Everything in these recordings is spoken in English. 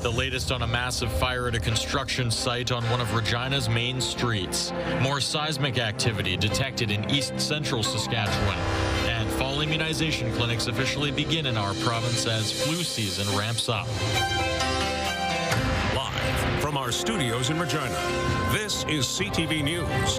The latest on a massive fire at a construction site on one of Regina's main streets. More seismic activity detected in east central Saskatchewan. And fall immunization clinics officially begin in our province as flu season ramps up. Live from our studios in Regina, this is CTV News.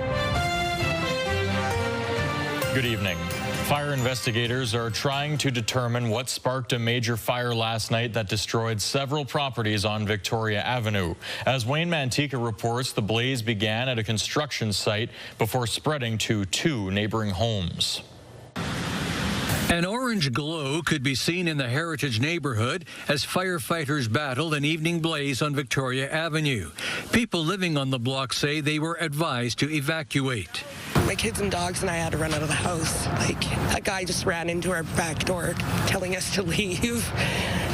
Good evening. Fire investigators are trying to determine what sparked a major fire last night that destroyed several properties on Victoria Avenue. As Wayne Mantika reports, the blaze began at a construction site before spreading to two neighboring homes. An orange glow could be seen in the Heritage neighborhood as firefighters battled an evening blaze on Victoria Avenue. People living on the block say they were advised to evacuate. My kids and dogs and I had to run out of the house. A guy just ran into our back door telling us to leave.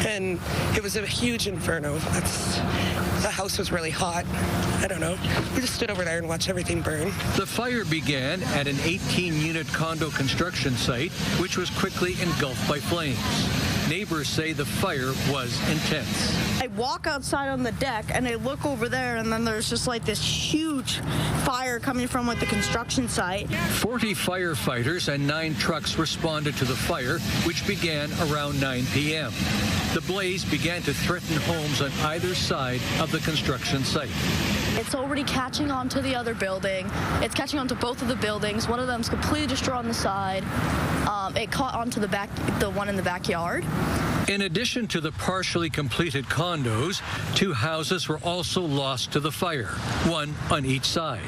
And it was a huge inferno. The house was really hot. I don't know. We just stood over there and watched everything burn. The fire began at an 18-unit condo construction site, which was quickly engulfed by flames. Neighbors say the fire was intense. I walk outside on the deck and I look over there, and then there's just like this huge fire coming from the construction site. 40 firefighters and 9 trucks responded to the fire, which began around 9 p.m. The blaze began to threaten homes on either side of the construction site. It's already catching on to the other building. It's catching on to both of the buildings. One of them's completely destroyed on the side. It caught onto the one in the backyard. In addition to the partially completed condos, 2 houses were also lost to the fire, one on each side.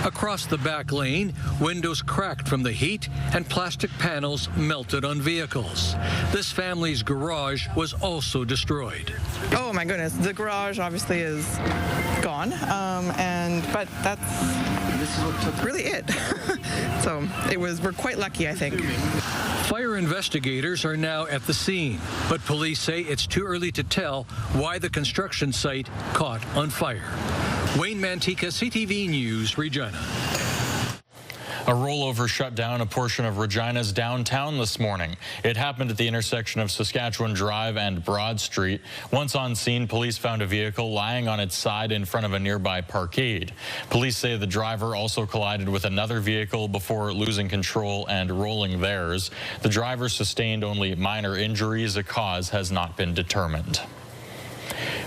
Across the back lane, windows cracked from the heat and plastic panels melted on vehicles. This family's garage was also destroyed. Oh my goodness, the garage obviously is gone, but that's really it. So we're quite lucky, I think. Fire investigators are now at the scene, but police say it's too early to tell why the construction site caught on fire. Wayne Mantika, CTV News, Regina. A rollover shut down a portion of Regina's downtown this morning. It happened at the intersection of Saskatchewan Drive and Broad Street. Once on scene, police found a vehicle lying on its side in front of a nearby parkade. Police say the driver also collided with another vehicle before losing control and rolling theirs. The driver sustained only minor injuries. A cause has not been determined.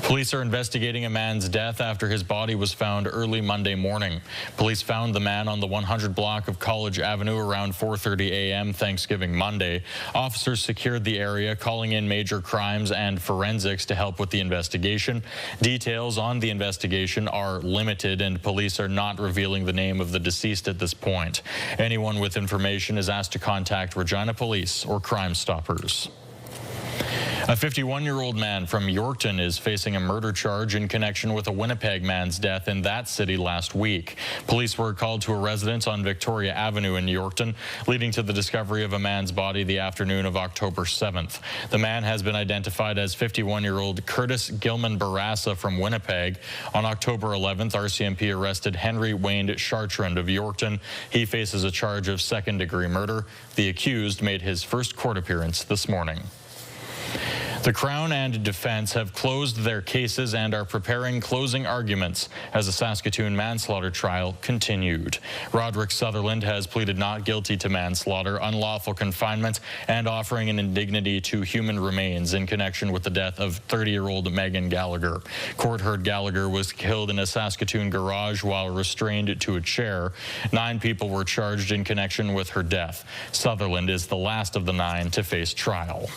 Police are investigating a man's death after his body was found early Monday morning. Police found the man on the 100 block of College Avenue around 4:30 a.m. Thanksgiving Monday. Officers secured the area, calling in major crimes and forensics to help with the investigation. Details on the investigation are limited, and police are not revealing the name of the deceased at this point. Anyone with information is asked to contact Regina Police or Crime Stoppers. A 51-year-old man from Yorkton is facing a murder charge in connection with a Winnipeg man's death in that city last week. Police were called to a residence on Victoria Avenue in Yorkton, leading to the discovery of a man's body the afternoon of October 7th. The man has been identified as 51-year-old Curtis Gilman Barassa from Winnipeg. On October 11th, RCMP arrested Henry Wayne Chartrand of Yorkton. He faces a charge of second-degree murder. The accused made his first court appearance this morning. The Crown and defense have closed their cases and are preparing closing arguments as the Saskatoon manslaughter trial continued. Roderick Sutherland has pleaded not guilty to manslaughter, unlawful confinement, and offering an indignity to human remains in connection with the death of 30-year-old Megan Gallagher. Court heard Gallagher was killed in a Saskatoon garage while restrained to a chair. 9 people were charged in connection with her death. Sutherland is the last of the 9 to face trial.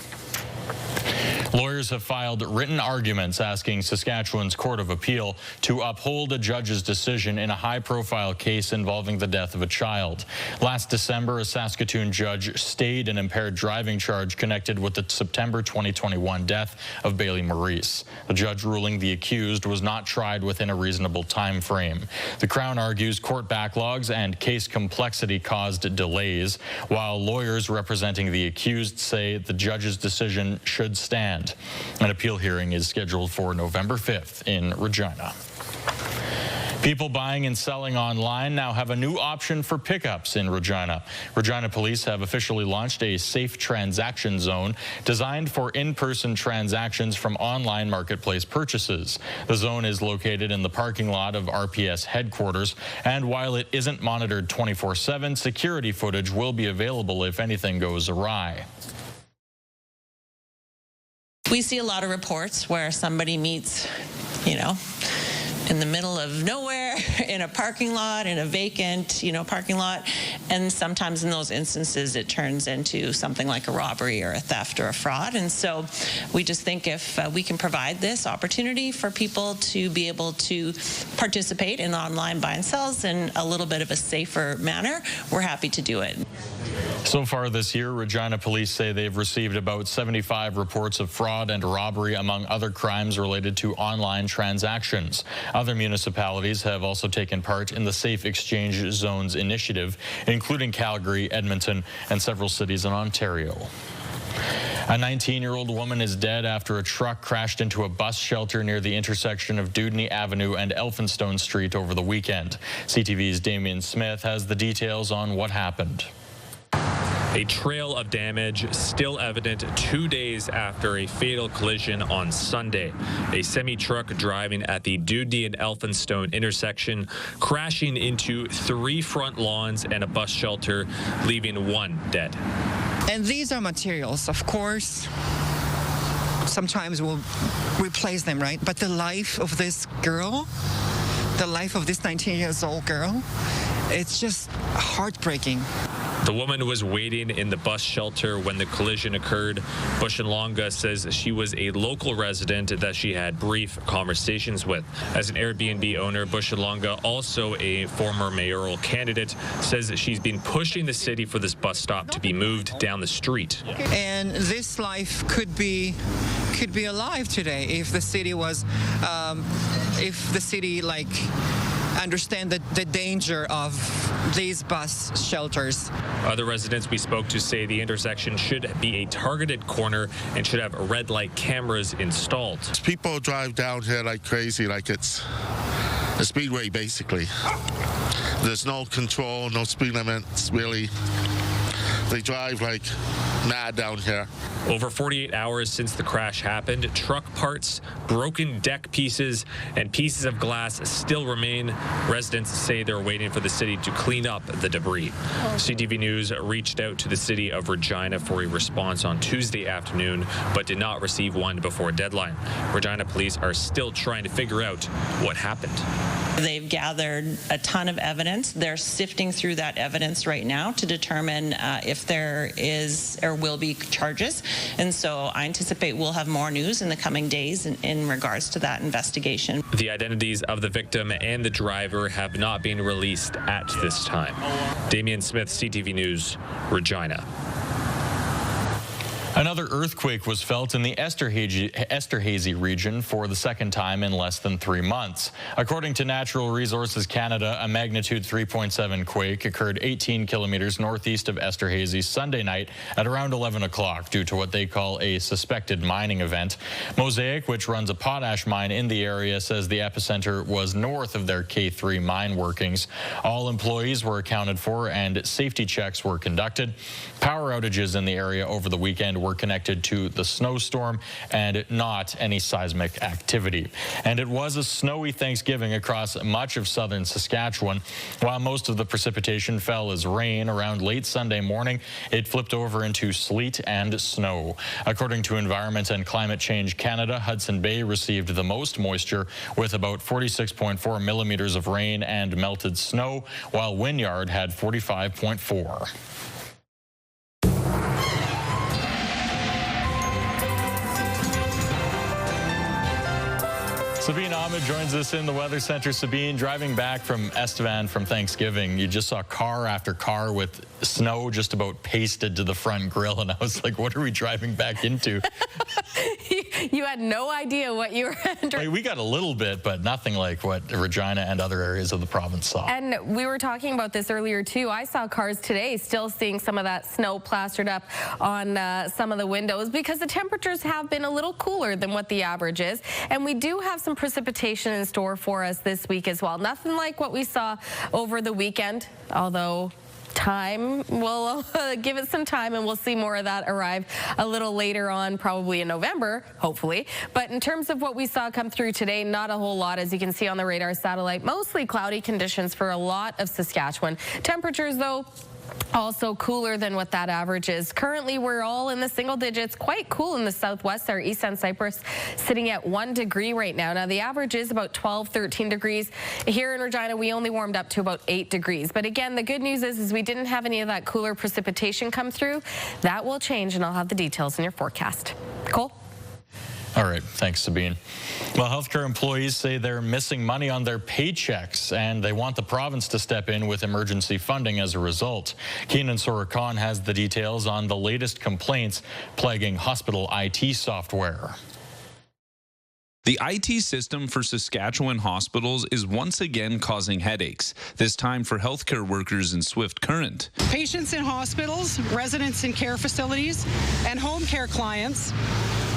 Lawyers have filed written arguments asking Saskatchewan's Court of Appeal to uphold a judge's decision in a high-profile case involving the death of a child. Last December, a Saskatoon judge stayed an impaired driving charge connected with the September 2021 death of Bailey Maurice. The judge ruling the accused was not tried within a reasonable time frame. The Crown argues court backlogs and case complexity caused delays, while lawyers representing the accused say the judge's decision should stand. An appeal hearing is scheduled for November 5th in Regina. People buying and selling online now have a new option for pickups in Regina. Regina police have officially launched a safe transaction zone designed for in-person transactions from online marketplace purchases. The zone is located in the parking lot of RPS headquarters, and while it isn't monitored 24/7, security footage will be available if anything goes awry. We see a lot of reports where somebody meets, in the middle of nowhere, in a parking lot, in a vacant, parking lot. And sometimes in those instances, it turns into something like a robbery or a theft or a fraud. And so we just think if we can provide this opportunity for people to be able to participate in online buy and sells in a little bit of a safer manner, we're happy to do it. So far this year, Regina police say they've received about 75 reports of fraud and robbery, among other crimes related to online transactions. Other municipalities have also taken part in the Safe Exchange Zones initiative, including Calgary, Edmonton, and several cities in Ontario. A 19-year-old woman is dead after a truck crashed into a bus shelter near the intersection of Dewdney Avenue and Elphinstone Street over the weekend. CTV's Damien Smith has the details on what happened. A trail of damage still evident 2 days after a fatal collision on Sunday. A semi-truck driving at the Dewdney and Elphinstone intersection crashing into 3 front lawns and a bus shelter, leaving 1 dead. And these are materials, of course. Sometimes we'll replace them, right? But the life of this girl, the life of this 19-year-old girl, it's just heartbreaking. The woman was waiting in the bus shelter when the collision occurred. Bushenlonga says she was a local resident that she had brief conversations with. As an Airbnb owner, Bushenlonga, also a former mayoral candidate, says that she's been pushing the city for this bus stop to be moved down the street. And this life could be alive today if the city was, understand the danger of these bus shelters. Other residents we spoke to say the intersection should be a targeted corner and should have red light cameras installed. People drive down here like crazy, like it's a speedway basically. There's no control, no speed limits really. They drive like mad down here. Over 48 hours since the crash happened, truck parts, broken deck pieces, and pieces of glass still remain. Residents say they're waiting for the city to clean up the debris. CTV News reached out to the city of Regina for a response on Tuesday afternoon, but did not receive one before deadline. Regina police are still trying to figure out what happened. They've gathered a ton of evidence. They're sifting through that evidence right now to determine if there is or will be charges. And so I anticipate we'll have more news in the coming days in regards to that investigation. The identities of the victim and the driver have not been released at this time. Damien Smith, CTV News, Regina. Another earthquake was felt in the Esterhazy region for the second time in less than 3 months. According to Natural Resources Canada, a magnitude 3.7 quake occurred 18 kilometers northeast of Esterhazy Sunday night at around 11 o'clock due to what they call a suspected mining event. Mosaic, which runs a potash mine in the area, says the epicenter was north of their K3 mine workings. All employees were accounted for and safety checks were conducted. Power outages in the area over the weekend were connected to the snowstorm and not any seismic activity. And it was a snowy Thanksgiving across much of southern Saskatchewan. While most of the precipitation fell as rain around late Sunday morning, it flipped over into sleet and snow. According to Environment and Climate Change Canada, Hudson Bay received the most moisture with about 46.4 millimeters of rain and melted snow, while Wynyard had 45.4. Sabine Ahmed joins us in the Weather Center. Sabine, driving back from Estevan from Thanksgiving, you just saw car after car with snow just about pasted to the front grille, and I was like, what are we driving back into? You had no idea what you were entering. We got a little bit, but nothing like what Regina and other areas of the province saw. And we were talking about this earlier too. I saw cars today still seeing some of that snow plastered up on some of the windows because the temperatures have been a little cooler than what the average is. And we do have some precipitation in store for us this week as well. Nothing like what we saw over the weekend, although time will give it some time, and we'll see more of that arrive a little later on, probably in November, hopefully. But in terms of what we saw come through today, not a whole lot, as you can see on the radar satellite. Mostly cloudy conditions for a lot of Saskatchewan. Temperatures, though, also cooler than what that average is. Currently, we're all in the single digits, quite cool in the southwest. Our east end Cyprus sitting at 1 degree right now. Now, the average is about 12, 13 degrees. Here in Regina, we only warmed up to about 8 degrees. But again, the good news is we didn't have any of that cooler precipitation come through. That will change, and I'll have the details in your forecast. Cole? All right, thanks, Sabine. Well, healthcare employees say they're missing money on their paychecks, and they want the province to step in with emergency funding as a result. Keenan Sorokan has the details on the latest complaints plaguing hospital IT software. The IT system for Saskatchewan hospitals is once again causing headaches, this time for healthcare workers in Swift Current. Patients in hospitals, residents in care facilities, and home care clients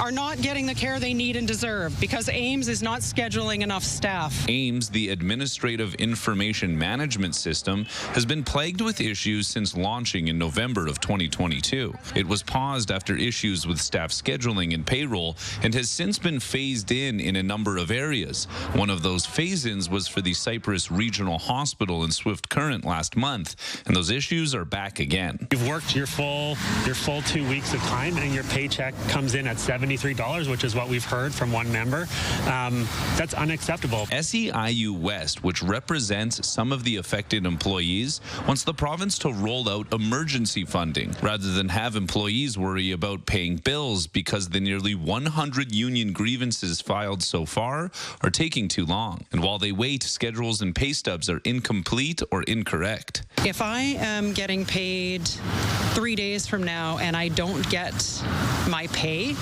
are not getting the care they need and deserve because AIMS is not scheduling enough staff. AIMS, the Administrative Information Management System, has been plagued with issues since launching in November of 2022. It was paused after issues with staff scheduling and payroll and has since been phased in a number of areas. One of those phase-ins was for the Cyprus Regional Hospital in Swift Current last month, and those issues are back again. You've worked your full 2 weeks of time, and your paycheck comes in at $73, which is what we've heard from one member. That's unacceptable. SEIU West, which represents some of the affected employees, wants the province to roll out emergency funding rather than have employees worry about paying bills because the nearly 100 union grievances filed so far are taking too long. And while they wait, schedules and pay stubs are incomplete or incorrect. If I am getting paid 3 days from now and I don't get my pay,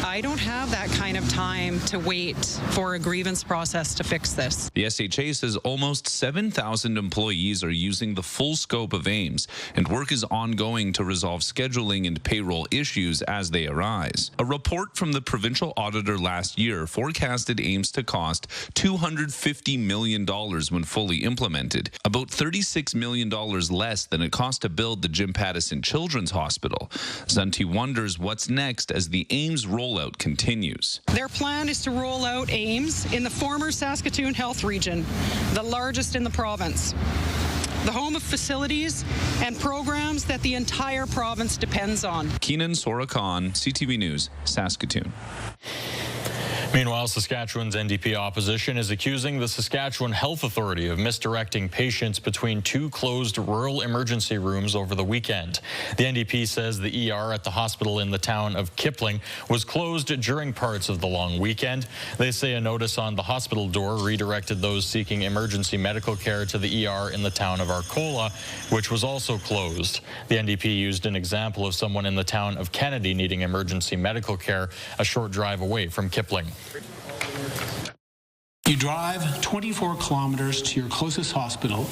I don't have that kind of time to wait for a grievance process to fix this. The SHA says almost 7,000 employees are using the full scope of AIMS, and work is ongoing to resolve scheduling and payroll issues as they arise. A report from the provincial auditor last year forecasted AIMS to cost $250 million when fully implemented, about $36 million less than it cost to build the Jim Pattison Children's Hospital. Zunti wonders what's next as the AIMS rollout continues. Their plan is to roll out AIMS in the former Saskatoon Health Region, the largest in the province, the home of facilities and programs that the entire province depends on. Keenan Sorokan, CTV News, Saskatoon. Meanwhile, Saskatchewan's NDP opposition is accusing the Saskatchewan Health Authority of misdirecting patients between 2 closed rural emergency rooms over the weekend. The NDP says the ER at the hospital in the town of Kipling was closed during parts of the long weekend. They say a notice on the hospital door redirected those seeking emergency medical care to the ER in the town of Arcola, which was also closed. The NDP used an example of someone in the town of Kennedy needing emergency medical care a short drive away from Kipling. You drive 24 kilometers to your closest hospital,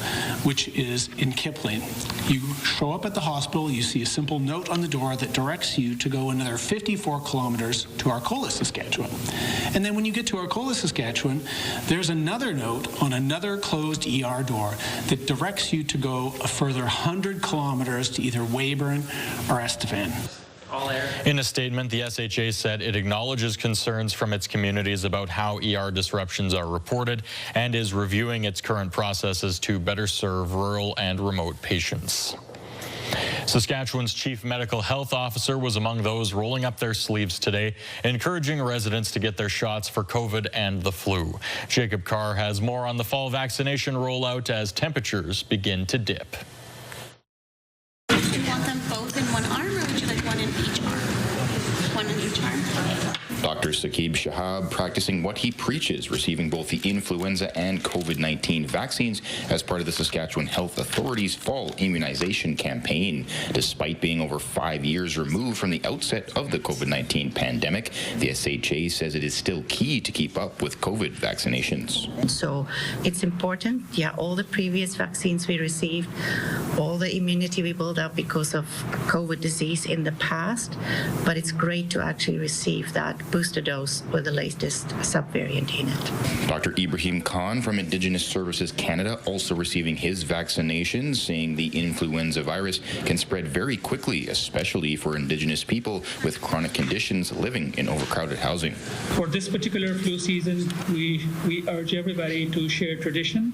which is in Kipling. You show up at the hospital, you see a simple note on the door that directs you to go another 54 kilometers to Arcola, Saskatchewan. And then when you get to Arcola, Saskatchewan, there's another note on another closed ER door that directs you to go a further 100 kilometers to either Weyburn or Estevan. In a statement, the SHA said it acknowledges concerns from its communities about how ER disruptions are reported and is reviewing its current processes to better serve rural and remote patients. Saskatchewan's chief medical health officer was among those rolling up their sleeves today, encouraging residents to get their shots for COVID and the flu. Jacob Carr has more on the fall vaccination rollout as temperatures begin to dip. Do you want them both in one arm, or would you like one in each arm? One in each arm? Dr. Saqib Shahab practicing what he preaches, receiving both the influenza and COVID-19 vaccines as part of the Saskatchewan Health Authority's fall immunization campaign. Despite being over 5 years removed from the outset of the COVID-19 pandemic, the SHA says it is still key to keep up with COVID vaccinations. So it's important, all the previous vaccines we received, all the immunity we built up because of COVID disease in the past, but it's great to actually receive that booster dose with the latest subvariant in it. Dr. Ibrahim Khan from Indigenous Services Canada also receiving his vaccinations, saying the influenza virus can spread very quickly, especially for Indigenous people with chronic conditions living in overcrowded housing. For this particular flu season, we urge everybody to share tradition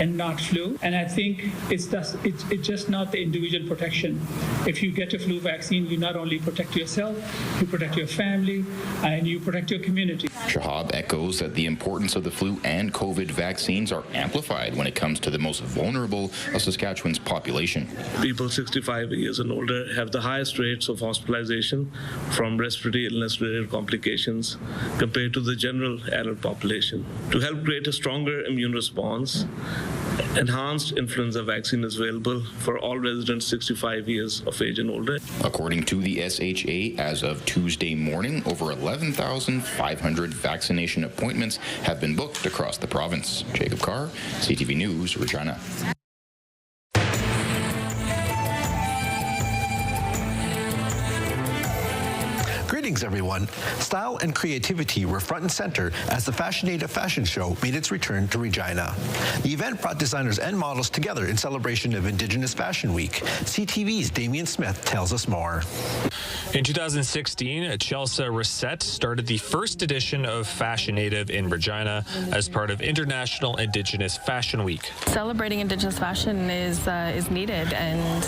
and not flu. And I think it's just not the individual protection. If you get a flu vaccine, you not only protect yourself, you protect your family, and you protect your community. Shahab echoes that the importance of the flu and COVID vaccines are amplified when it comes to the most vulnerable of Saskatchewan's population. People 65 years and older have the highest rates of hospitalization from respiratory illness-related complications compared to the general adult population. To help create a stronger immune response, enhanced influenza vaccine is available for all residents 65 years of age and older. According to the SHA, as of Tuesday morning, over 11,500 vaccination appointments have been booked across the province. Jacob Carr, CTV News, Regina. Greetings, everyone. Style and creativity were front and center as the Fashionative Fashion Show made its return to Regina. The event brought designers and models together in celebration of Indigenous Fashion Week. CTV's Damian Smith tells us more. In 2016, Chelsea Reset started the first edition of Fashionative in Regina as part of International Indigenous Fashion Week. Celebrating Indigenous fashion is needed, and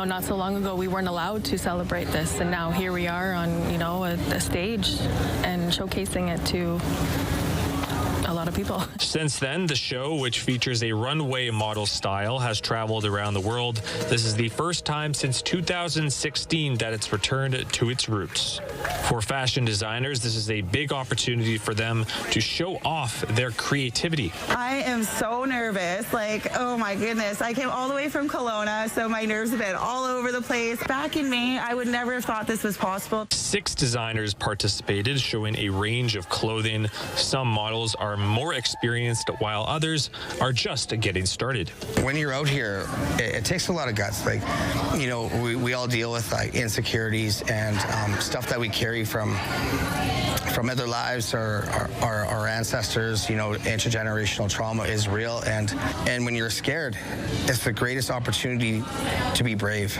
not so long ago we weren't allowed to celebrate this, and now here we are on a stage and showcasing it to a lot of people. Since then, the show, which features a runway model style, has traveled around the world. This is the first time since 2016 that it's returned to its roots. For fashion designers, this is a big opportunity for them to show off their creativity. I am so nervous, oh my goodness. I came all the way from Kelowna, so my nerves have been all over the place. Back in May, I would never have thought this was possible. 6 designers participated, showing a range of clothing. Some models are more experienced, while others are just getting started. When you're out here, it takes a lot of guts. We all deal with insecurities and stuff that we carry from other lives or our ancestors. Intergenerational trauma is real, and when you're scared, it's the greatest opportunity to be brave.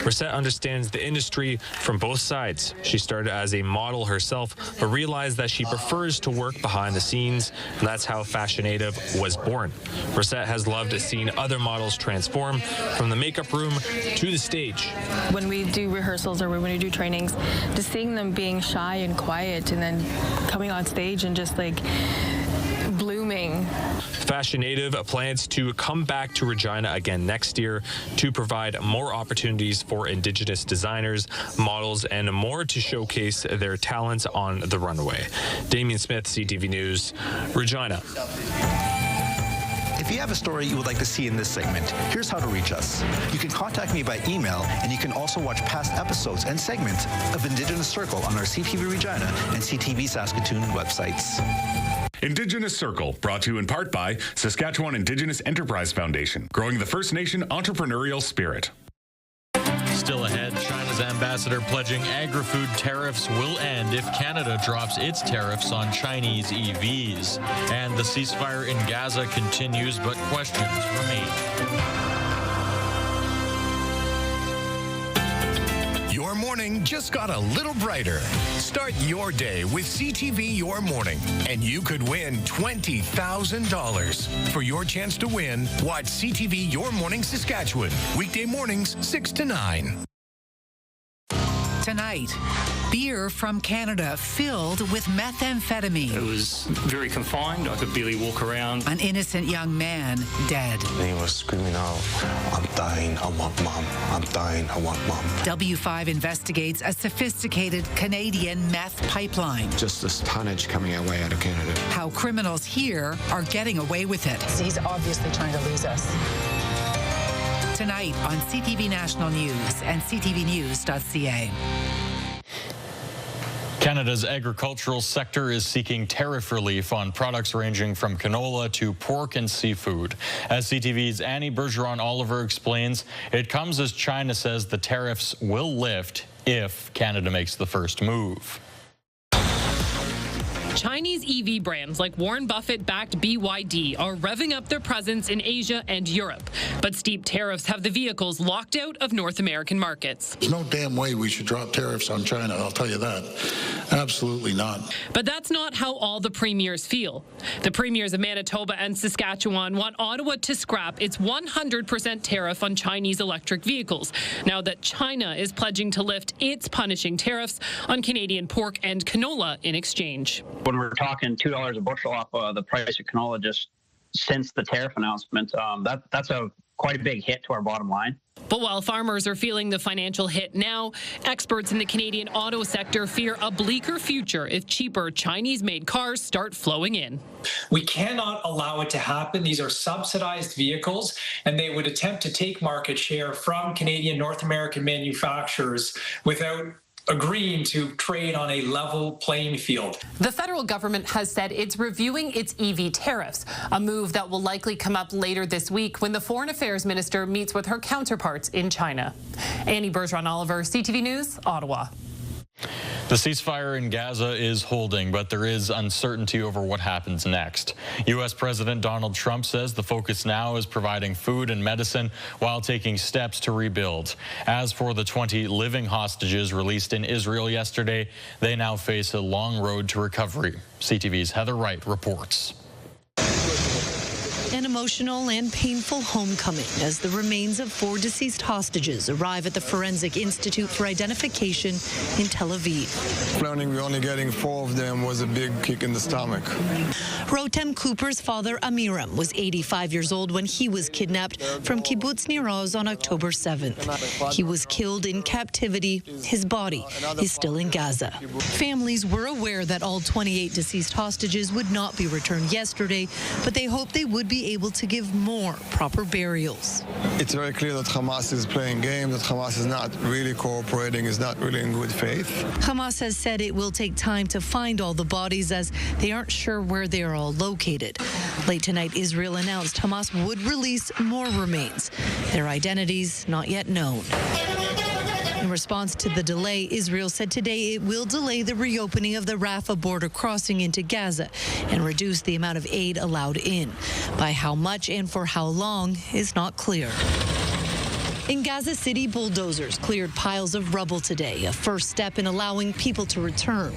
Reset understands the industry from both sides. She started as a model herself, but realized that she prefers to work behind the scenes, and that's how Fashionative was born. Reset has loved seeing other models transform from the makeup room to the stage. When we do rehearsals or when we do trainings, just seeing them being shy and quiet and then coming on stage and just blooming. Fashionative plans to come back to Regina again next year to provide more opportunities for Indigenous designers, models, and more to showcase their talents on the runway. Damian Smith, CTV News, Regina. If you have a story you would like to see in this segment, here's how to reach us. You can contact me by email, and you can also watch past episodes and segments of Indigenous Circle on our CTV Regina and CTV Saskatoon websites. Indigenous Circle, brought to you in part by Saskatchewan Indigenous Enterprise Foundation, growing the First Nation entrepreneurial spirit. Still ahead, China's ambassador pledging agri-food tariffs will end if Canada drops its tariffs on Chinese EVs. And the ceasefire in Gaza continues, but questions remain. Your morning just got a little brighter. Start your day with CTV Your Morning, and you could win $20,000. For your chance to win, watch CTV Your Morning Saskatchewan, weekday mornings 6 to 9. Tonight, Beer from Canada filled with methamphetamine. It was very confined. I could barely walk around. An innocent young man dead. He was screaming out, "I'm dying, I want mom. I'm dying, I want mom." W5 investigates a sophisticated Canadian meth pipeline. Just this tonnage coming away out of Canada. How criminals here are getting away with it. He's obviously trying to lose us. Tonight on CTV National News and ctvnews.ca. Canada's agricultural sector is seeking tariff relief on products ranging from canola to pork and seafood. As CTV's Annie Bergeron-Oliver explains, it comes as China says the tariffs will lift if Canada makes the first move. Chinese EV brands like Warren Buffett-backed BYD are revving up their presence in Asia and Europe. But steep tariffs have the vehicles locked out of North American markets. There's no damn way we should drop tariffs on China, I'll tell you that. Absolutely not. But that's not how all the premiers feel. The premiers of Manitoba and Saskatchewan want Ottawa to scrap its 100% tariff on Chinese electric vehicles, now that China is pledging to lift its punishing tariffs on Canadian pork and canola in exchange. When we're talking $2 a bushel off the price of canola just since the tariff announcement, that's quite a big hit to our bottom line. But while farmers are feeling the financial hit now, experts in the Canadian auto sector fear a bleaker future if cheaper Chinese-made cars start flowing in. We cannot allow it to happen. These are subsidized vehicles, and they would attempt to take market share from Canadian North American manufacturers without agreeing to trade on a level playing field. The federal government has said it's reviewing its EV tariffs, a move that will likely come up later this week when the Foreign Affairs Minister meets with her counterparts in China. Annie Bergeron-Oliver, CTV News, Ottawa. The ceasefire in Gaza is holding, but there is uncertainty over what happens next. U.S. President Donald Trump says the focus now is providing food and medicine while taking steps to rebuild. As for the 20 living hostages released in Israel yesterday, they now face a long road to recovery. CTV's Heather Wright reports. An emotional and painful homecoming as the remains of 4 deceased hostages arrive at the Forensic Institute for Identification in Tel Aviv. Learning we're only getting 4 of them was a big kick in the stomach. Rotem Cooper's father, Amiram, was 85 years old when he was kidnapped from Kibbutz Nir Oz on October 7th. He was killed in captivity. His body is still in Gaza. Families were aware that all 28 deceased hostages would not be returned yesterday, but they hoped they would be able to give more proper burials. It's very clear that Hamas is playing games, that Hamas is not really cooperating, is not really in good faith. Hamas has said it will take time to find all the bodies as they aren't sure where they are all located. Late tonight, Israel announced Hamas would release more remains. Their identities not yet known. In response to the delay, Israel said today it will delay the reopening of the Rafah border crossing into Gaza and reduce the amount of aid allowed in. By how much and for how long is not clear. In Gaza City, bulldozers cleared piles of rubble today, a first step in allowing people to return.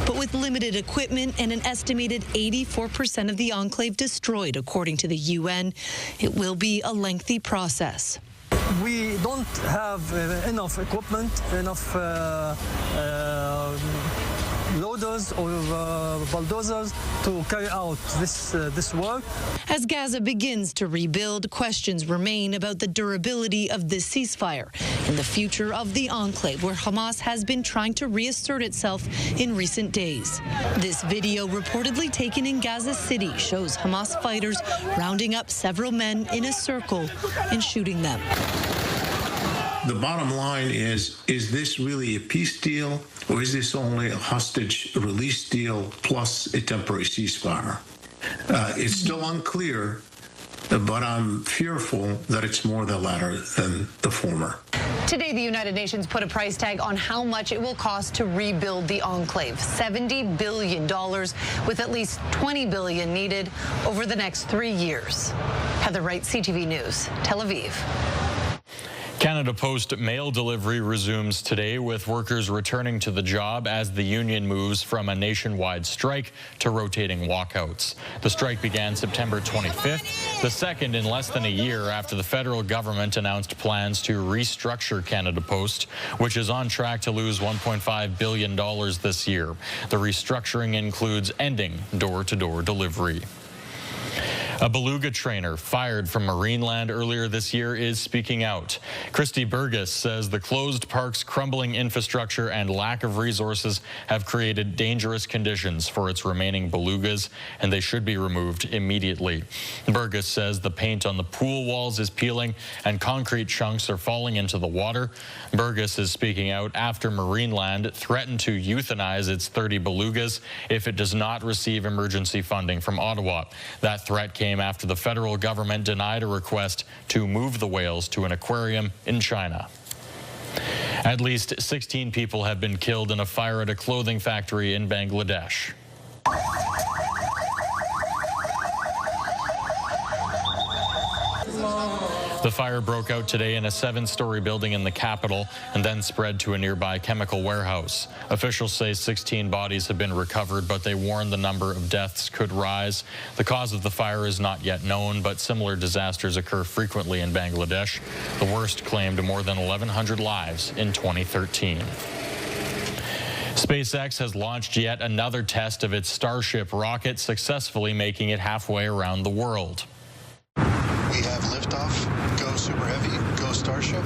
But with limited equipment and an estimated 84% of the enclave destroyed, according to the UN, it will be a lengthy process. We don't have enough equipment, enough loaders or bulldozers to carry out this work. As Gaza begins to rebuild, questions remain about the durability of this ceasefire and the future of the enclave where Hamas has been trying to reassert itself in recent days. This video, reportedly taken in Gaza City, shows Hamas fighters rounding up several men in a circle and shooting them. The bottom line is this really a peace deal, or is this only a hostage release deal plus a temporary ceasefire? It's still unclear, but I'm fearful that it's more the latter than the former. Today, the United Nations put a price tag on how much it will cost to rebuild the enclave, $70 billion, with at least $20 billion needed over the next 3 years. Heather Wright, CTV News, Tel Aviv. Canada Post mail delivery resumes today, with workers returning to the job as the union moves from a nationwide strike to rotating walkouts. The strike began September 25th, the second in less than a year after the federal government announced plans to restructure Canada Post, which is on track to lose $1.5 billion this year. The restructuring includes ending door-to-door delivery. A beluga trainer fired from Marineland earlier this year is speaking out. Christy Burgess says the closed park's crumbling infrastructure and lack of resources have created dangerous conditions for its remaining belugas, and they should be removed immediately. Burgess says the paint on the pool walls is peeling and concrete chunks are falling into the water. Burgess is speaking out after Marineland threatened to euthanize its 30 belugas if it does not receive emergency funding from Ottawa. That threat came after the federal government denied a request to move the whales to an aquarium in China. At least 16 people have been killed in a fire at a clothing factory in Bangladesh. The fire broke out today in a 7-story building in the capital and then spread to a nearby chemical warehouse. Officials say 16 bodies have been recovered, but they warn the number of deaths could rise. The cause of the fire is not yet known, but similar disasters occur frequently in Bangladesh. The worst claimed more than 1,100 lives in 2013. SpaceX has launched yet another test of its Starship rocket, successfully making it halfway around the world. We have liftoff. Go Super Heavy. Go Starship.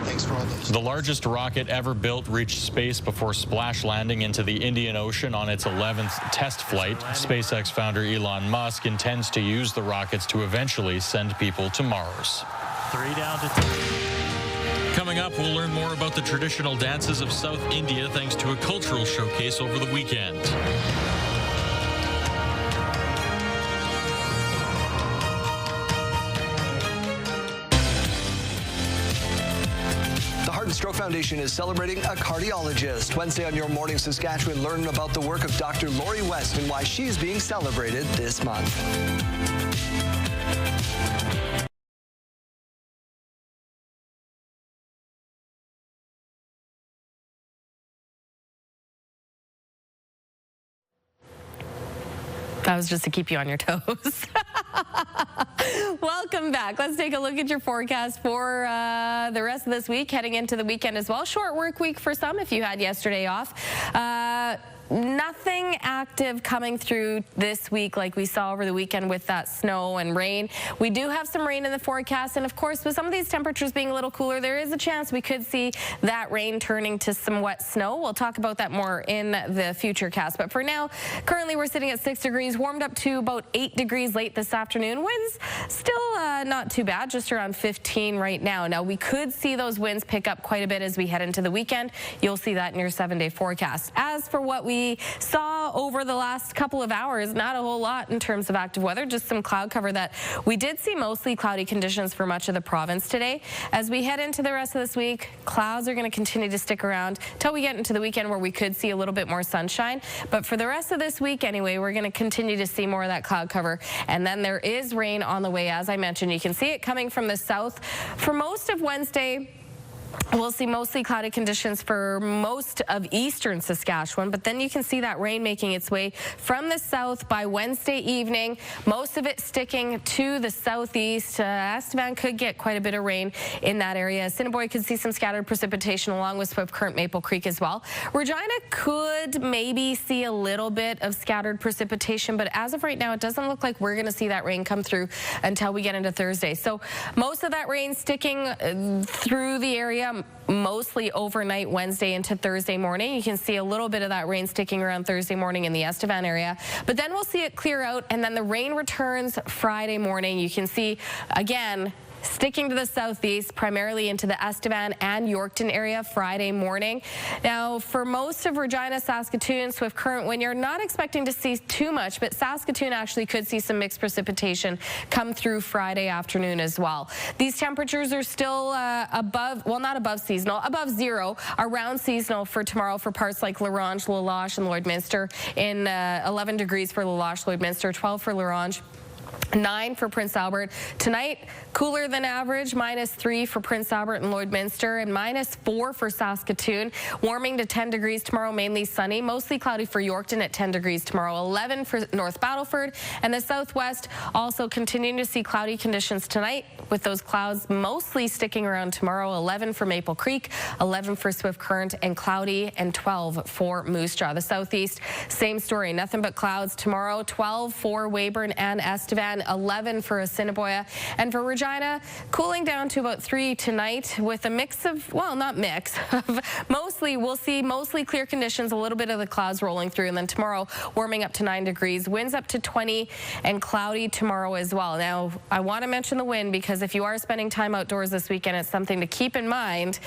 Thanks for all this. The largest rocket ever built reached space before splash landing into the Indian Ocean on its 11th test flight. SpaceX founder Elon Musk intends to use the rockets to eventually send people to Mars. 3 down to 2. Coming up, we'll learn more about the traditional dances of South India thanks to a cultural showcase over the weekend. The Heart and Stroke Foundation is celebrating a cardiologist. Wednesday on Your Morning Saskatchewan, learn about the work of Dr. Lori West and why she is being celebrated this month. That was just to keep you on your toes. Welcome back. Let's take a look at your forecast for the rest of this week, heading into the weekend as well. Short work week for some if you had yesterday off. Nothing active coming through this week like we saw over the weekend with that snow and rain. We do have some rain in the forecast, and of course with some of these temperatures being a little cooler, there is a chance we could see that rain turning to some wet snow. We'll talk about that more in the future cast, but for now, currently we're sitting at 6 degrees, warmed up to about 8 degrees late this afternoon. Winds still not too bad, just around 15 right now. Now we could see those winds pick up quite a bit as we head into the weekend. You'll see that in your 7-day forecast. As for what we saw over the last couple of hours, not a whole lot in terms of active weather, just some cloud cover that we did see mostly cloudy conditions for much of the province today. As we head into the rest of this week, clouds are going to continue to stick around until we get into the weekend where we could see a little bit more sunshine. But for the rest of this week anyway, we're going to continue to see more of that cloud cover. And then there is rain on the way, as I mentioned. You can see it coming from the south. For most of Wednesday, we'll see mostly cloudy conditions for most of eastern Saskatchewan, but then you can see that rain making its way from the south by Wednesday evening, most of it sticking to the southeast. Estevan could get quite a bit of rain in that area. Assiniboia could see some scattered precipitation along with Swift Current, Maple Creek as well. Regina could maybe see a little bit of scattered precipitation, but as of right now, it doesn't look like we're going to see that rain come through until we get into Thursday. So most of that rain sticking through the area mostly overnight Wednesday into Thursday morning. You can see a little bit of that rain sticking around Thursday morning in the Estevan area, but then we'll see it clear out, and then the rain returns Friday morning. You can see again sticking to the southeast, primarily into the Estevan and Yorkton area Friday morning. Now, for most of Regina, Saskatoon, Swift Current, when you're not expecting to see too much, but Saskatoon actually could see some mixed precipitation come through Friday afternoon as well. These temperatures are still above, well, not above seasonal, above zero, around seasonal for tomorrow for parts like La Ronge, La Loche, and Lloydminster. In 11 degrees for La Loche, Lloydminster, 12 for La Ronge. 9 for Prince Albert. Tonight, cooler than average, -3 for Prince Albert and Lloydminster, and -4 for Saskatoon. Warming to 10 degrees tomorrow, mainly sunny. Mostly cloudy for Yorkton at 10 degrees tomorrow. 11 for North Battleford. And the southwest also continuing to see cloudy conditions tonight, with those clouds mostly sticking around tomorrow. 11 for Maple Creek, 11 for Swift Current, and cloudy, and 12 for Moose Jaw. The southeast, same story. Nothing but clouds tomorrow. 12 for Weyburn and Estevan. 11 for Assiniboia, and for Regina, cooling down to about 3 tonight, with a mix of, well, not mix, mostly, we'll see mostly clear conditions, a little bit of the clouds rolling through, and then tomorrow warming up to 9 degrees, winds up to 20, and cloudy tomorrow as well. Now, I want to mention the wind, because if you are spending time outdoors this weekend, it's something to keep in mind,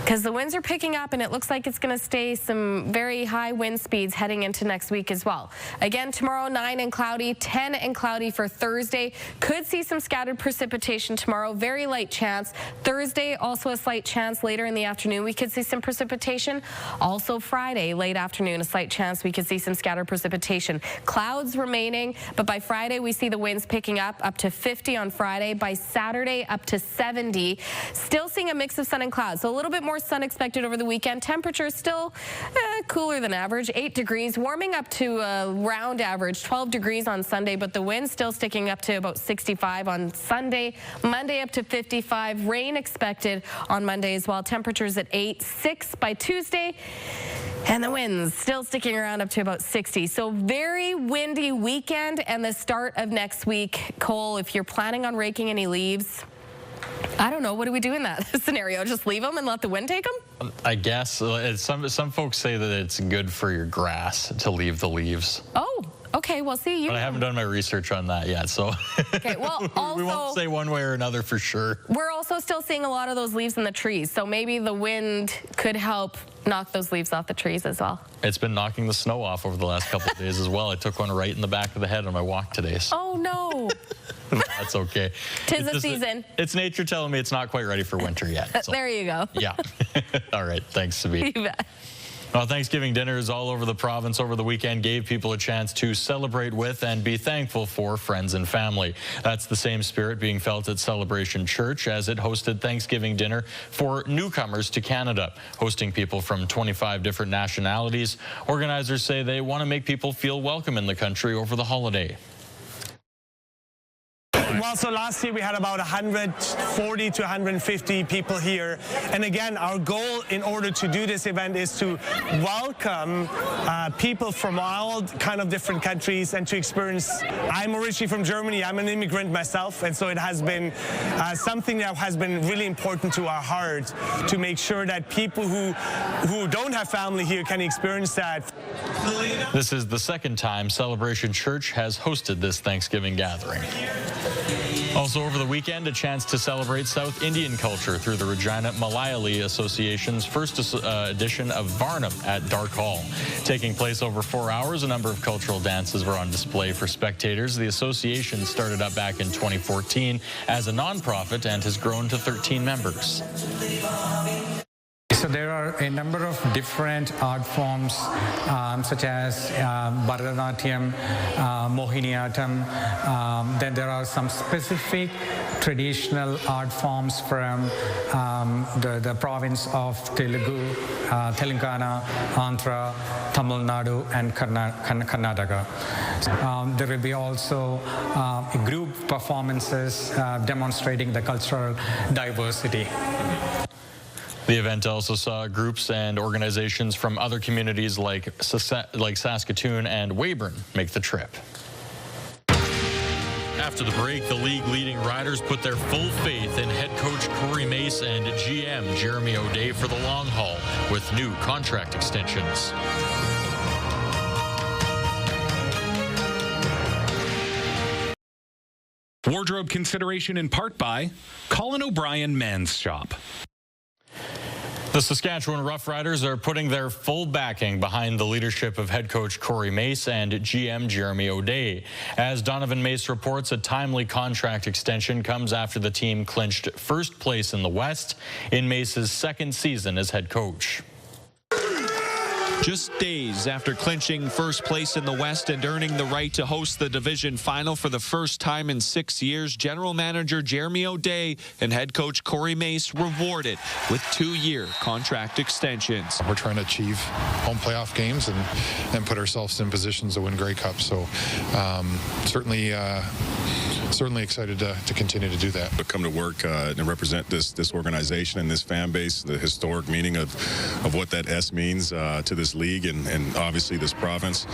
because the winds are picking up, and it looks like it's going to stay some very high wind speeds heading into next week as well. Again, tomorrow, 9 and cloudy, 10 and cloudy for Thursday. Could see some scattered precipitation tomorrow, very light chance. Thursday, also a slight chance later in the afternoon. We could see some precipitation. Also Friday, late afternoon, a slight chance we could see some scattered precipitation. Clouds remaining, but by Friday, we see the winds picking up to 50 on Friday. By Saturday, up to 70. Still seeing a mix of sun and clouds, so a little bit more sun expected over the weekend. Temperatures still cooler than average, 8 degrees, warming up to round average, 12 degrees on Sunday, but the wind still sticking up to about 65 on Sunday. Monday up to 55. Rain expected on Monday as well. Temperatures at 8, 6 by Tuesday. And the winds still sticking around up to about 60. So very windy weekend and the start of next week. Cole, if you're planning on raking any leaves, I don't know. What do we do in that scenario? Just leave them and let the wind take them? I guess some folks say that it's good for your grass to leave the leaves. Oh, okay. Well, see, But I haven't done my research on that yet, so okay. Well, also, we won't say one way or another for sure. We're also still seeing a lot of those leaves in the trees, so maybe the wind could help knock those leaves off the trees as well. It's been knocking the snow off over the last couple of days as well. I took one right in the back of the head on my walk today. So. Oh, no. That's okay. Tis the season. It's nature telling me it's not quite ready for winter yet. So. There you go. Yeah. All right. Thanks, Sabine. You bet. Well, Thanksgiving dinners all over the province over the weekend gave people a chance to celebrate with and be thankful for friends and family. That's the same spirit being felt at Celebration Church as it hosted Thanksgiving dinner for newcomers to Canada, hosting people from 25 different nationalities. Organizers say they want to make people feel welcome in the country over the holiday. Well, so last year we had about 140 to 150 people here. And again, our goal in order to do this event is to welcome people from all kind of different countries and to experience. I'm originally from Germany. I'm an immigrant myself. And so it has been something that has been really important to our heart to make sure that people who don't have family here can experience that. This is the second time Celebration Church has hosted this Thanksgiving gathering. Also over the weekend, a chance to celebrate South Indian culture through the Regina Malayali Association's first edition of Varnam at Dark Hall. Taking place over 4 hours, a number of cultural dances were on display for spectators. The association started up back in 2014 as a nonprofit and has grown to 13 members. So there are a number of different art forms, such as Bharatanatyam, Mohiniyattam. Then there are some specific traditional art forms from the province of Telugu, Telangana, Andhra, Tamil Nadu, and Karnataka. There will be also group performances demonstrating the cultural diversity. The event also saw groups and organizations from other communities like Saskatoon and Weyburn make the trip. After the break, the league-leading Riders put their full faith in head coach Corey Mace and GM Jeremy O'Day for the long haul with new contract extensions. Wardrobe consideration in part by Colin O'Brien Men's Shop. The Saskatchewan Roughriders are putting their full backing behind the leadership of head coach Corey Mace and GM Jeremy O'Day. As Donovan Mace reports, a timely contract extension comes after the team clinched first place in the West in Mace's second season as head coach. Just days after clinching first place in the West and earning the right to host the division final for the first time in 6 years, General Manager Jeremy O'Day and head coach Corey Mace rewarded with 2-year contract extensions. We're trying to achieve home playoff games and put ourselves in positions to win Grey Cup. So certainly excited to continue to do that. But come to work and represent this organization and this fan base, the historic meaning of what that S means to this league and obviously this province.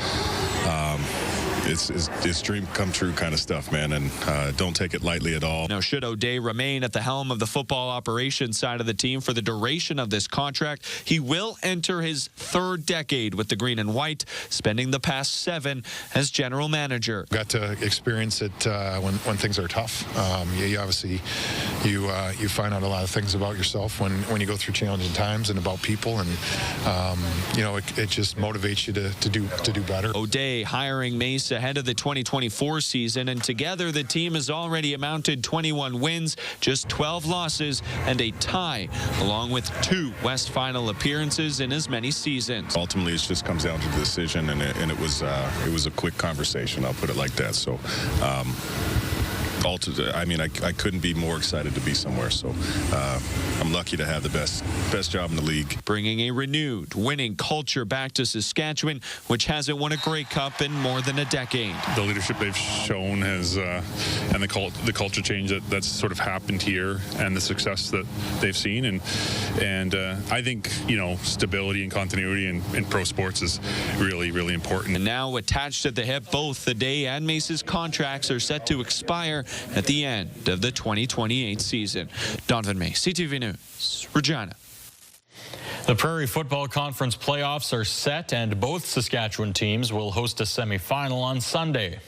It's dream come true kind of stuff, man, and don't take it lightly at all. Now, should O'Day remain at the helm of the football operations side of the team for the duration of this contract, he will enter his 3rd decade with the green and white, spending the past 7 as general manager. Got to experience it when things are tough. You obviously you find out a lot of things about yourself when you go through challenging times and about people, and it just motivates you to do better. O'Day hiring Mace ahead of the 2024 season, and together the team has already amounted 21 wins, just 12 losses, and a tie, along with 2 West Final appearances in as many seasons. Ultimately, it just comes down to the decision, and it was a quick conversation. I'll put it like that. So. I couldn't be more excited to be somewhere, so I'm lucky to have the best job in the league. Bringing a renewed winning culture back to Saskatchewan, which hasn't won a Grey Cup in more than a decade. The leadership they've shown has, and the culture change that's sort of happened here, and the success that they've seen, and I think stability and continuity in pro sports is really, really important. And now attached at the hip, both the Day and Mace's contracts are set to expire at the end of the 2028 season. Donovan May, CTV News, Regina. The Prairie Football Conference playoffs are set, and both Saskatchewan teams will host a semifinal on Sunday.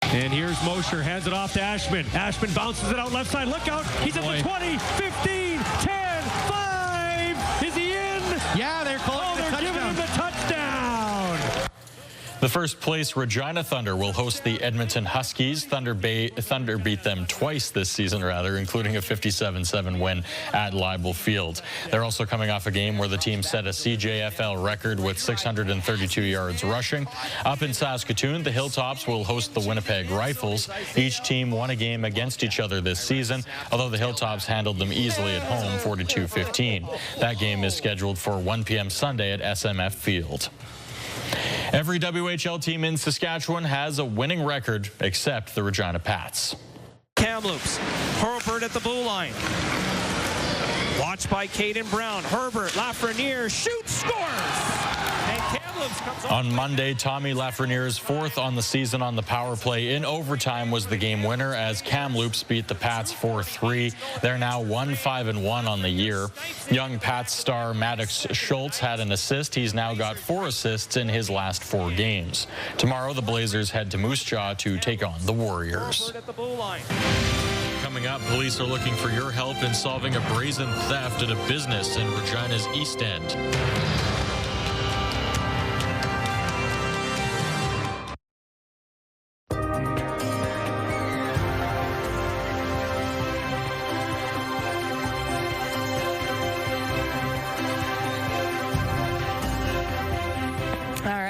And here's Mosher, hands it off to Ashman. Ashman bounces it out left side. Look out. He's at the 20, 15, 10, 5. Is he in? Yeah, they're calling the touchdown. Giving him the touchdown. The first place Regina Thunder will host the Edmonton Huskies. Thunder beat them twice this season, including a 57-7 win at Leibel Field. They're also coming off a game where the team set a CJFL record with 632 yards rushing. Up in Saskatoon, the Hilltops will host the Winnipeg Rifles. Each team won a game against each other this season, although the Hilltops handled them easily at home, 42-15. That game is scheduled for 1 p.m. Sunday at SMF Field. Every WHL team in Saskatchewan has a winning record except the Regina Pats. Kamloops, Herbert at the blue line. Watched by Caden Brown. Herbert, Lafreniere, shoots, scores! And Kamloops comes on Monday, Tommy Lafreniere's 4th on the season on the power play in overtime was the game winner as Kamloops beat the Pats 4-3. They're now 1-5-1 on the year. Young Pats star Maddox Schultz had an assist. He's now got 4 assists in his last 4 games. Tomorrow, the Blazers head to Moose Jaw to take on the Warriors. Coming up, police are looking for your help in solving a brazen theft at a business in Regina's East End.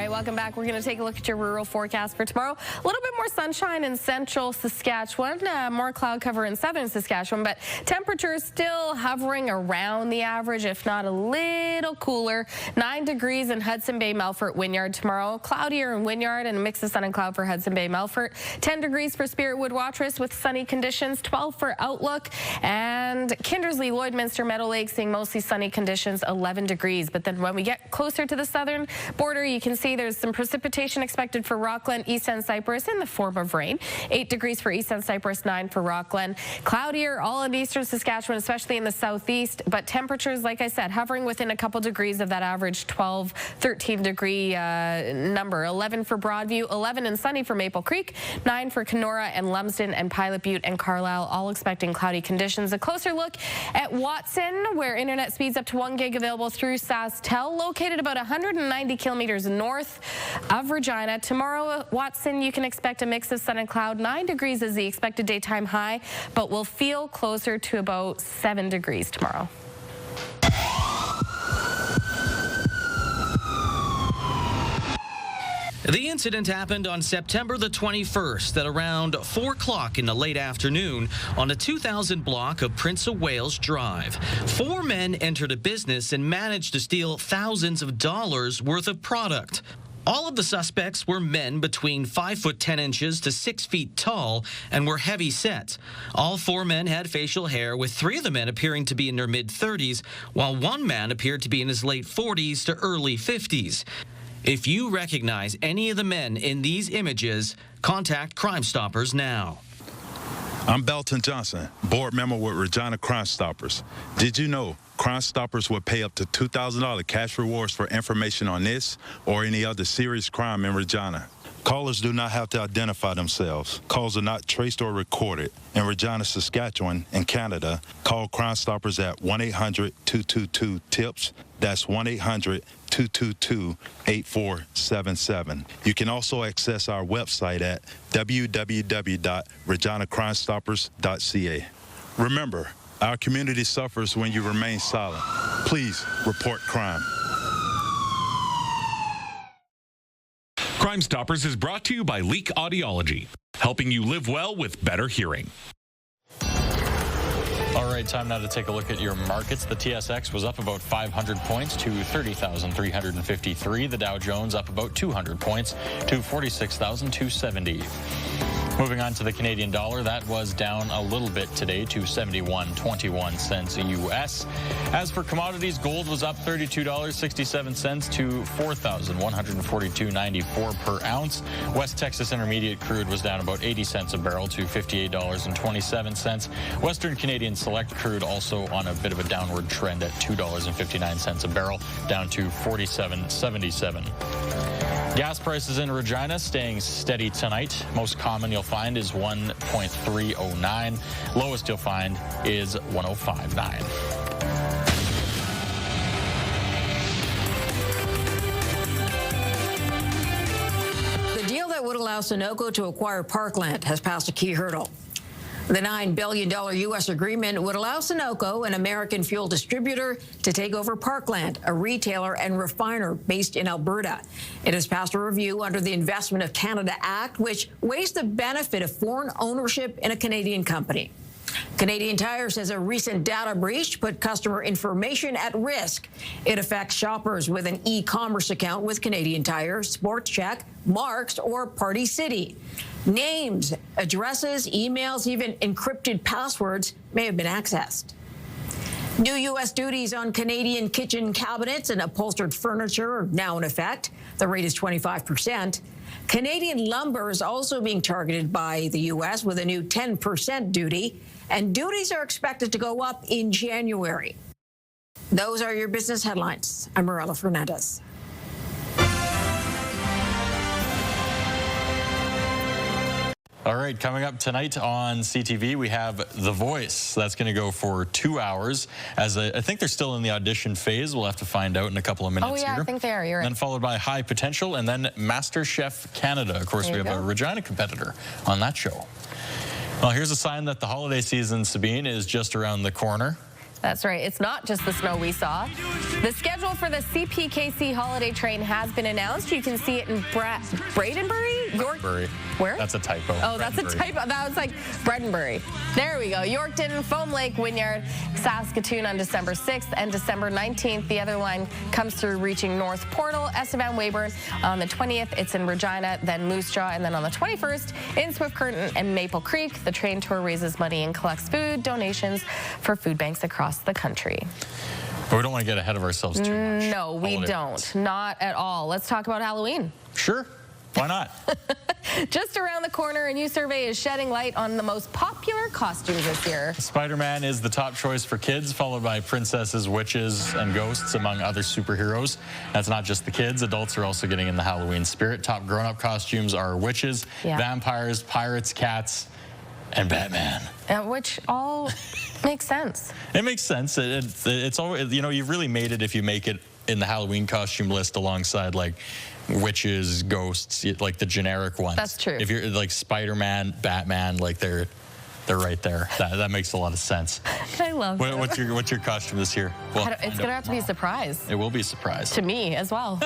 Welcome back. We're going to take a look at your rural forecast for tomorrow. A little bit more sunshine in central Saskatchewan, more cloud cover in southern Saskatchewan, but temperatures still hovering around the average, if not a little cooler. 9 degrees in Hudson Bay, Melfort, Wynyard tomorrow. Cloudier in Wynyard and a mix of sun and cloud for Hudson Bay, Melfort. 10 degrees for Spiritwood, Watrous with sunny conditions. 12 for Outlook. And Kindersley, Lloydminster, Meadow Lake seeing mostly sunny conditions, 11 degrees. But then when we get closer to the southern border, you can see there's some precipitation expected for Rockland, East End Cypress in the form of rain. 8 degrees for East End Cypress, 9 for Rockland. Cloudier all in eastern Saskatchewan, especially in the southeast, but temperatures, like I said, hovering within a couple degrees of that average 12, 13 degree number. 11 for Broadview, 11 and sunny for Maple Creek, 9 for Kenora and Lumsden and Pilot Butte and Carlisle, all expecting cloudy conditions. A closer look at Watson, where internet speeds up to 1 gig available through SaskTel, located about 190 kilometers north of Regina. Tomorrow, Watson, you can expect a mix of sun and cloud. 9 degrees is the expected daytime high, but will feel closer to about 7 degrees tomorrow. The incident happened on September the 21st at around 4 o'clock in the late afternoon on the 2000 block of Prince of Wales Drive. 4 men entered a business and managed to steal thousands of dollars worth of product. All of the suspects were men between 5 foot 10 inches to 6 feet tall and were heavy set. All 4 men had facial hair, with 3 of the men appearing to be in their mid-30s, while 1 man appeared to be in his late 40s to early 50s. If you recognize any of the men in these images, contact Crime Stoppers now. I'm Belton Johnson, board member with Regina Crime Stoppers. Did you know Crime Stoppers will pay up to $2,000 cash rewards for information on this or any other serious crime in Regina? Callers do not have to identify themselves. Calls are not traced or recorded. In Regina, Saskatchewan, and Canada, call Crime Stoppers at 1-800-222-TIPS. That's 1-800-222-8477. You can also access our website at www.reginacrimestoppers.ca. Remember, our community suffers when you remain silent. Please report crime. Crime Stoppers is brought to you by Leak Audiology, helping you live well with better hearing. All right, time now to take a look at your markets. The TSX was up about 500 points to 30,353. The Dow Jones up about 200 points to 46,270. Moving on to the Canadian dollar, that was down a little bit today to 71.21 cents U.S. As for commodities, gold was up $32.67 to $4,142.94 per ounce. West Texas Intermediate crude was down about 80 cents a barrel to $58.27. Western Canadian Select crude also on a bit of a downward trend at $2.59 a barrel, down to $47.77. Gas prices in Regina staying steady tonight. Most common you'll find is 1.309. Lowest you'll find is 1.059. The deal that would allow Sunoco to acquire Parkland has passed a key hurdle. The $9 billion U.S. agreement would allow Sunoco, an American fuel distributor, to take over Parkland, a retailer and refiner based in Alberta. It has passed a review under the Investment of Canada Act, which weighs the benefit of foreign ownership in a Canadian company. Canadian Tire says a recent data breach put customer information at risk. It affects shoppers with an e-commerce account with Canadian Tire, Sports Check, Marks, or Party City. Names, addresses, emails, even encrypted passwords may have been accessed. New U.S. duties on Canadian kitchen cabinets and upholstered furniture are now in effect. The rate is 25%. Canadian lumber is also being targeted by the U.S. with a new 10% duty, and duties are expected to go up in January. Those are your business headlines. I'm Marella Fernandez. All right, coming up tonight on CTV, we have The Voice. That's going to go for 2 hours. As I think they're still in the audition phase. We'll have to find out in a couple of minutes here. I think they are. You're right. Then followed by High Potential, and then MasterChef Canada. Of course, we have a Regina competitor on that show. Well, here's a sign that the holiday season, Sabine, is just around the corner. That's right. It's not just the snow we saw. The schedule for the CPKC holiday train has been announced. You can see it in Bradenbury, York. Where? That's a typo. Oh, that's a typo. That was like Bradenbury. There we go. Yorkton, Foam Lake, Wynyard, Saskatoon on December 6th and December 19th. The other line comes through reaching North Portal, Estevan, Weyburn. On the 20th, it's in Regina, then Moose Jaw, and then on the 21st, in Swift Curtain and Maple Creek. The train tour raises money and collects food donations for food banks across the country. But we don't want to get ahead of ourselves too much. No, we don't. Not at all. Let's talk about Halloween. Sure. Why not? Just around the corner, a new survey is shedding light on the most popular costumes this year. Spider-Man is the top choice for kids, followed by princesses, witches, and ghosts, among other superheroes. That's not just the kids. Adults are also getting in the Halloween spirit. Top grown-up costumes are witches, vampires, pirates, cats, and Batman. Which all makes sense. It makes sense. It's always, you know, you've really made it if you make it in the Halloween costume list alongside, like, witches, ghosts, like the generic ones. That's true. If you're like Spider-Man, Batman, like they're right there. That makes a lot of sense. I love it. What's your costume this year? It's going to have to be a surprise. It will be a surprise. To me as well.